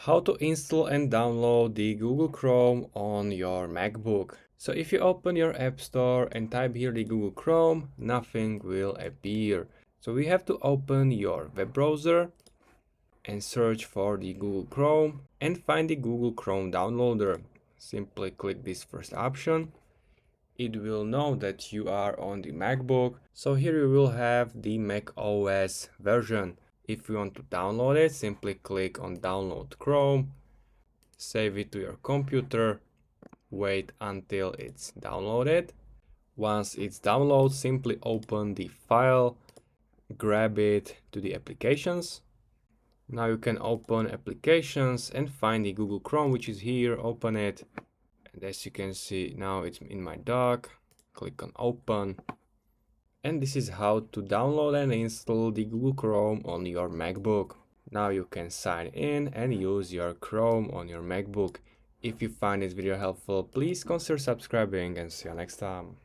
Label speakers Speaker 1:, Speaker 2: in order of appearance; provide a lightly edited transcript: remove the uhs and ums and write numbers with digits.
Speaker 1: How to install and download the Google Chrome on your MacBook. So if you open your App Store and type here the Google Chrome, nothing will appear. So we have to open your web browser and search for the Google Chrome and find the Google Chrome downloader. Simply click this first option. It will know that you are on the MacBook. So here you will have the Mac OS version. If you want to download it, simply click on Download Chrome, save it to your computer, wait until it's downloaded. Once it's downloaded, simply open the file, grab it to the applications. Now you can open applications and find the Google Chrome, which is here. Open it. And as you can see, now it's in my dock. Click on open. And this is how to download and install the Google Chrome on your MacBook. Now you can sign in and use your Chrome on your MacBook. If you find this video helpful, please consider subscribing and see you next time.